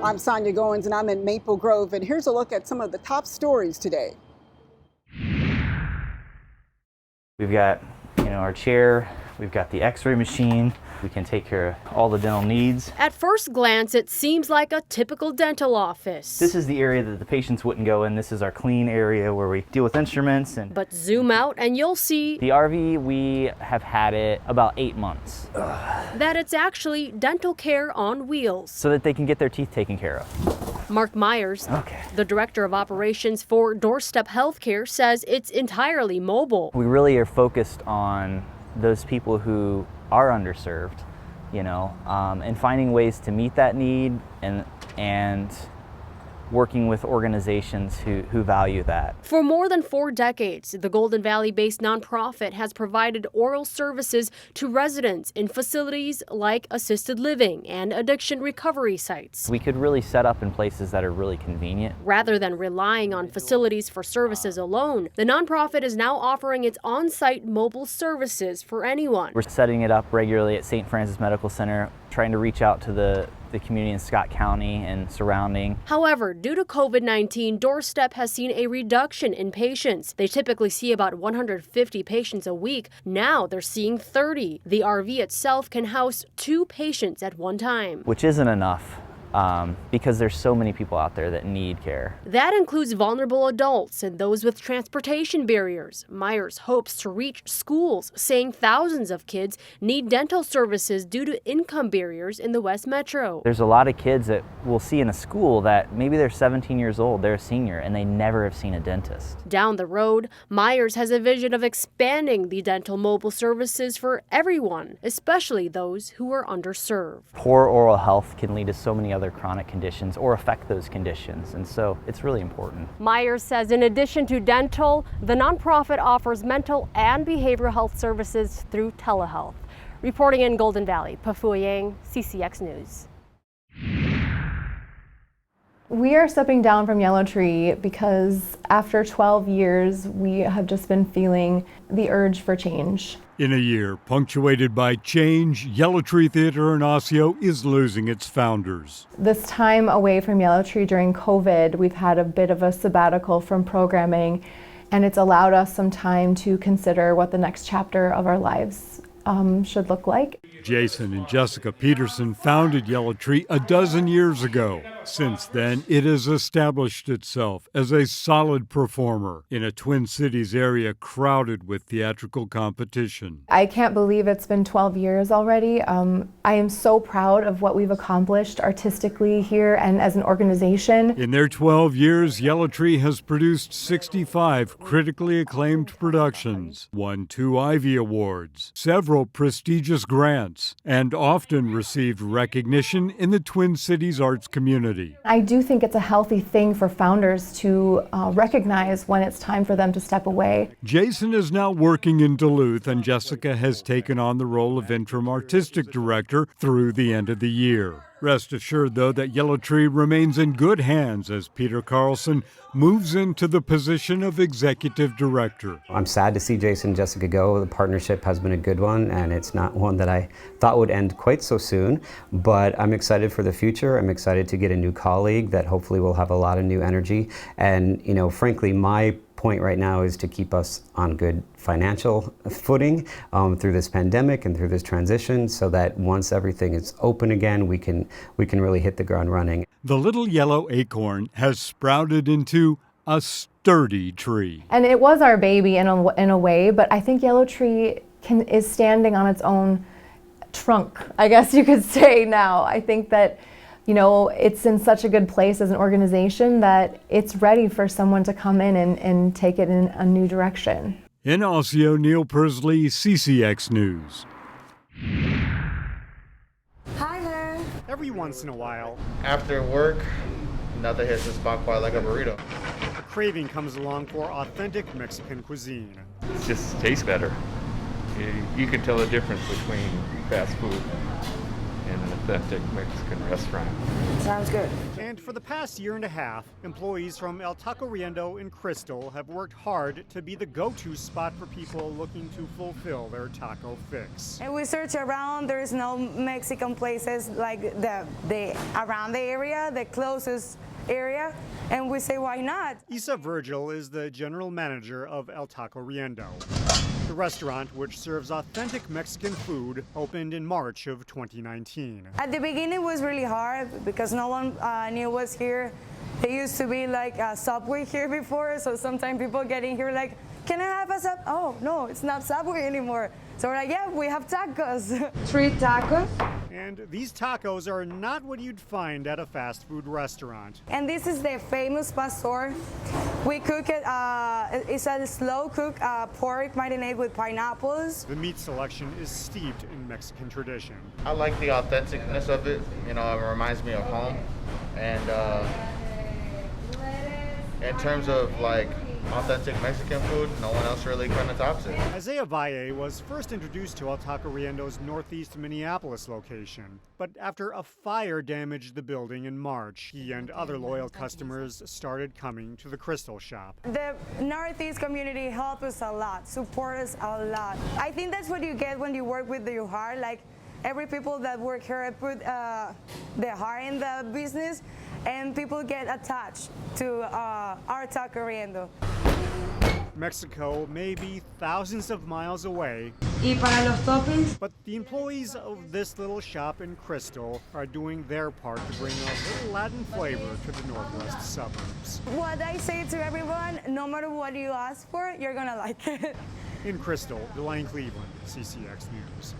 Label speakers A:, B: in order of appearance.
A: I'm Sonia Goins, and I'm in Maple Grove, and here's a look at some of the top stories today.
B: We've got, our chair, we've got the x-ray machine. We can take care of all the dental needs.
C: At first glance, it seems like a typical dental office.
B: This is the area that the patients wouldn't go in. This is our clean area where we deal with instruments.
C: But zoom out and you'll see
B: the RV, we have had it about 8 months.
C: That it's actually dental care on wheels.
B: So that they can get their teeth taken care of.
C: Mark MEYERS, the director of operations for DOORSTEP Healthcare, says it's entirely mobile.
B: We really are focused on those people who are underserved, and finding ways to meet that need and working with organizations who value that.
C: For more than 4 decades, the Golden Valley-based nonprofit has provided oral services to residents in facilities like assisted living and addiction recovery sites.
B: We could really set up in places that are really convenient.
C: Rather than relying on facilities for services alone, the nonprofit is now offering its on-site mobile services for anyone.
B: We're setting it up regularly at St. Francis Medical Center, trying to reach out to the community in Scott County and surrounding.
C: However, due to COVID-19, DOORSTEP has seen a reduction in patients. They typically see about 150 patients a week. Now they're seeing 30. The RV itself can house 2 patients at one time.
B: Which isn't enough. Because there's so many people out there that need care.
C: That includes vulnerable adults and those with transportation barriers. MEYERS hopes to reach schools, saying thousands of kids need dental services due to income barriers in the West Metro.
B: There's a lot of kids that we'll see in a school that maybe they're 17 years old, they're a senior, and they never have seen a dentist.
C: Down the road, MEYERS has a vision of expanding the dental mobile services for everyone, especially those who are underserved.
B: Poor oral health can lead to so many other chronic conditions or affect those conditions, and so it's really important.
C: MEYERS says in addition to dental, the nonprofit offers mental and behavioral health services through telehealth. Reporting in Golden Valley, PAFOUA Yang, CCX News.
D: We are stepping down from Yellow Tree because after 12 years, we have just been feeling the urge for change.
E: In a year punctuated by change, Yellow Tree Theater in Osseo is losing its founders.
D: This time away from Yellow Tree during COVID, we've had a bit of a sabbatical from programming, and it's allowed us some time to consider what the next chapter of our lives should look like.
E: Jason and Jessica Peterson founded Yellow Tree a dozen years ago. Since then, it has established itself as a solid performer in a Twin Cities area crowded with theatrical competition.
D: I can't believe it's been 12 years already. I am so proud of what we've accomplished artistically here and as an organization.
E: In their 12 years, Yellow Tree has produced 65 critically acclaimed productions, won 2 Ivy Awards, several prestigious grants, and often received recognition in the Twin Cities arts community.
D: I do think it's a healthy thing for founders to recognize when it's time for them to step away.
E: Jason is now working in Duluth, and Jessica has taken on the role of interim artistic director through the end of the year. Rest assured, though, that Yellow Tree remains in good hands as Peter Carlson moves into the position of executive director.
F: I'm sad to see Jason and Jessica go. The partnership has been a good one, and it's not one that I thought would end quite so soon. But I'm excited for the future. I'm excited to get a new colleague that hopefully will have a lot of new energy. And, frankly, my point right now is to keep us on good financial footing through this pandemic and through this transition, so that once everything is open again, we can really hit the ground running.
E: The little yellow acorn has sprouted into a sturdy tree.
D: And it was our baby in a way, but I think Yellow Tree is standing on its own trunk, I guess you could say now. I think that it's in such a good place as an organization that it's ready for someone to come in and take it in a new direction.
E: In Osseo, Neil Persley, CCX News.
G: Hi there. Every once in a while,
H: after work, nothing hits the spot quite like a burrito.
G: a craving comes along for authentic Mexican cuisine.
I: It just tastes better. You can tell the difference between fast food and an authentic Mexican restaurant.
G: Sounds good. And And for the past year and a half, employees from El Taco Riendo in Crystal have worked hard to be the go-to spot for people looking to fulfill their taco fix.
J: And we search around, there's no Mexican places like the around the area, the closest area, and we say, why not?
G: VERGEL is the general manager of El Taco Riendo. The restaurant, which serves authentic Mexican food, opened in March of 2019.
J: At the beginning it was really hard because no one knew what's here. There used to be like a Subway here before, so sometimes people get in here like, can I have a sub? Oh, no, it's not Subway anymore. So we're like, yeah, we have tacos. 3 tacos.
G: And these tacos are not what you'd find at a fast food restaurant.
J: And this is the famous pastor. We cook it, it's a slow cook pork marinade with pineapples.
G: The meat selection is steeped in Mexican tradition.
H: I like the authenticness of it. You know, it reminds me of home. And in terms of like authentic Mexican food, no one else really kind of tops it.
G: Osseo was first introduced to El Taco Riendo's northeast Minneapolis location, but after a fire damaged the building in March, he and other loyal customers started coming to the Crystal shop.
J: The northeast community helped us a lot, support us a lot. I think that's what you get when you work with your heart. Like every people that work here put their heart in the business, and people get attached to our Taco Riendo.
G: Mexico may be thousands of miles away,
J: Y para los toppings?
G: but the employees of this little shop in Crystal are doing their part to bring a little Latin flavor to the northwest suburbs.
J: What I say to everyone, no matter what you ask for, you're gonna like it.
G: In Crystal, Delane Cleveland, CCX News.